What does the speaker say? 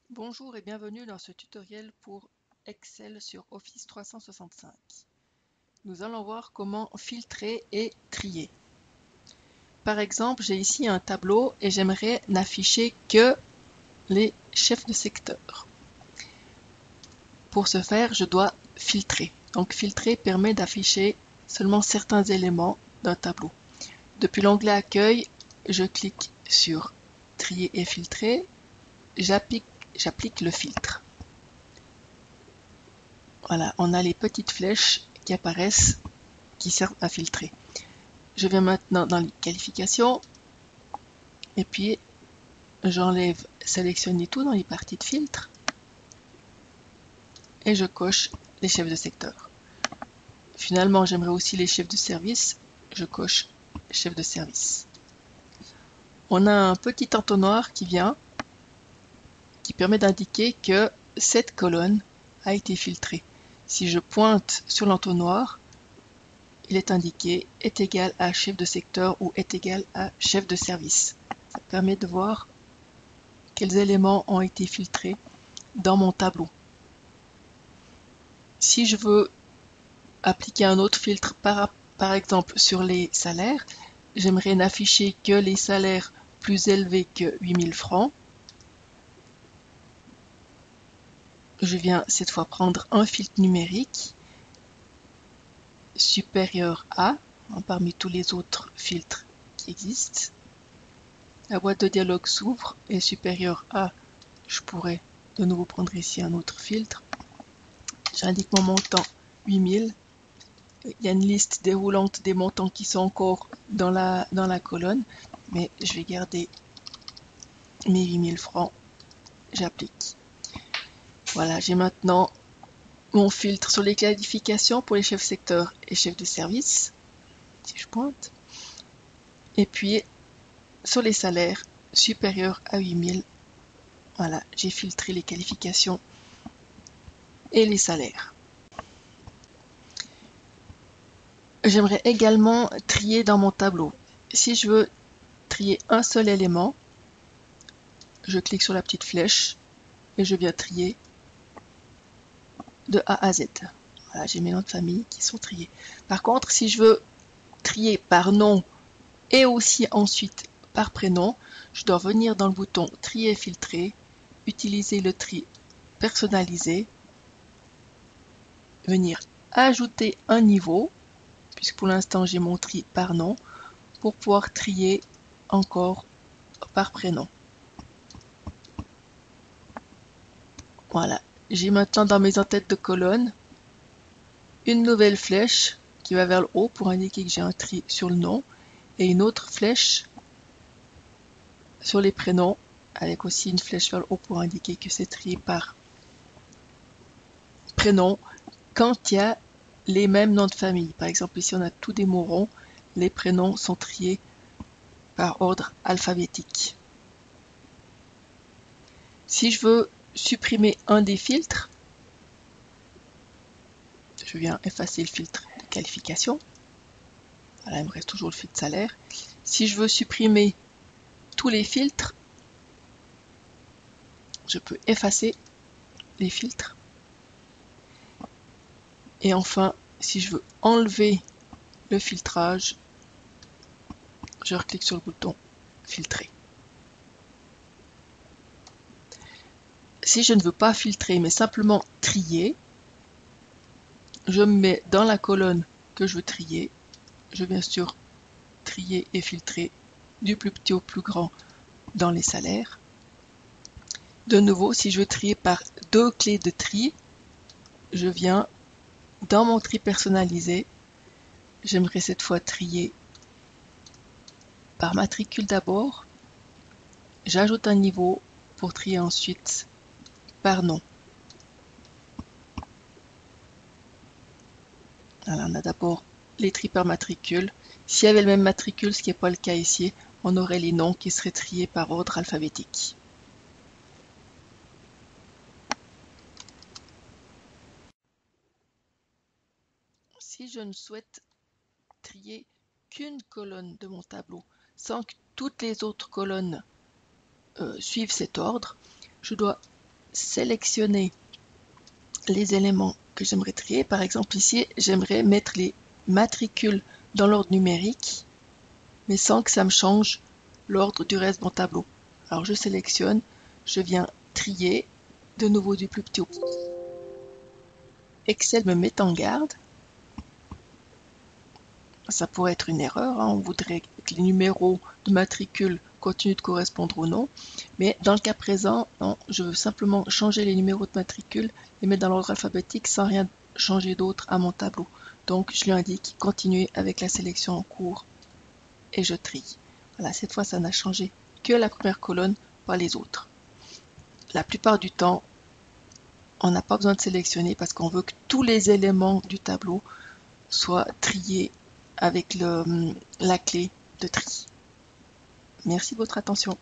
Bonjour et bienvenue dans ce tutoriel pour Excel sur Office 365. Nous allons voir comment filtrer et trier. Par exemple, j'ai ici un tableau et j'aimerais n'afficher que les chefs de secteur. Pour ce faire, je dois filtrer. Donc filtrer permet d'afficher seulement certains éléments d'un tableau. Depuis l'onglet Accueil, je clique sur Trier et filtrer. J'applique le filtre. Voilà, on a les petites flèches qui apparaissent, qui servent à filtrer. Je viens maintenant dans les qualifications et puis j'enlève sélectionner tout dans les parties de filtre et je coche les chefs de secteur. Finalement, j'aimerais aussi les chefs de service. Je coche chef de service. On a un petit entonnoir qui vient, qui permet d'indiquer que cette colonne a été filtrée. Si je pointe sur l'entonnoir, il est indiqué est égal à chef de secteur ou est égal à chef de service. Ça permet de voir quels éléments ont été filtrés dans mon tableau. Si je veux appliquer un autre filtre par exemple sur les salaires, j'aimerais n'afficher que les salaires plus élevés que 8000 francs. Je viens cette fois prendre un filtre numérique supérieur à, parmi tous les autres filtres qui existent. La boîte de dialogue s'ouvre et supérieur à, je pourrais de nouveau prendre ici un autre filtre. J'indique mon montant 8000. Il y a une liste déroulante des montants qui sont encore dans la colonne, mais je vais garder mes 8000 francs. J'applique. Voilà, j'ai maintenant mon filtre sur les qualifications pour les chefs secteurs et chefs de service. Si je pointe. Et puis, sur les salaires supérieurs à 8000, voilà, j'ai filtré les qualifications et les salaires. J'aimerais également trier dans mon tableau. Si je veux trier un seul élément, je clique sur la petite flèche et je viens trier de A à Z. Voilà, j'ai mes noms de famille qui sont triés. Par contre, si je veux trier par nom et aussi ensuite par prénom, je dois venir dans le bouton Trier et filtrer, utiliser le tri personnalisé, venir ajouter un niveau, puisque pour l'instant j'ai mon tri par nom, pour pouvoir trier encore par prénom. Voilà, j'ai maintenant dans mes en-têtes de colonne une nouvelle flèche qui va vers le haut pour indiquer que j'ai un tri sur le nom et une autre flèche sur les prénoms avec aussi une flèche vers le haut pour indiquer que c'est trié par prénom quand il y a les mêmes noms de famille. Par exemple, ici on a tous des Morons, les prénoms sont triés par ordre alphabétique. Si je veux supprimer un des filtres, je viens effacer le filtre de qualification. Voilà, il me reste toujours le filtre salaire. Si je veux supprimer tous les filtres, je peux effacer les filtres. Et enfin, si je veux enlever le filtrage, je reclique sur le bouton filtrer. Si je ne veux pas filtrer mais simplement trier, je me mets dans la colonne que je veux trier. Je viens sur trier et filtrer du plus petit au plus grand dans les salaires. De nouveau, si je veux trier par deux clés de tri, je viens dans mon tri personnalisé. J'aimerais cette fois trier par matricule d'abord. J'ajoute un niveau pour trier ensuite par nom. Alors, on a d'abord les tris par matricule. S'il y avait le même matricule, ce qui n'est pas le cas ici, on aurait les noms qui seraient triés par ordre alphabétique. Si je ne souhaite trier qu'une colonne de mon tableau sans que toutes les autres colonnes suivent cet ordre, je dois sélectionner les éléments que j'aimerais trier. Par exemple ici, j'aimerais mettre les matricules dans l'ordre numérique, mais sans que ça me change l'ordre du reste de mon tableau. Alors je sélectionne, je viens trier, de nouveau du plus petit au plus petit. Excel me met en garde. Ça pourrait être une erreur, hein. On voudrait que les numéros de matricule continuent de correspondre au nom, mais dans le cas présent, non, je veux simplement changer les numéros de matricule, les mettre dans l'ordre alphabétique sans rien changer d'autre à mon tableau. Donc je lui indique continuer avec la sélection en cours et je trie. Voilà, cette fois ça n'a changé que la première colonne, pas les autres. La plupart du temps, on n'a pas besoin de sélectionner parce qu'on veut que tous les éléments du tableau soient triés avec la clé de tri. Merci de votre attention.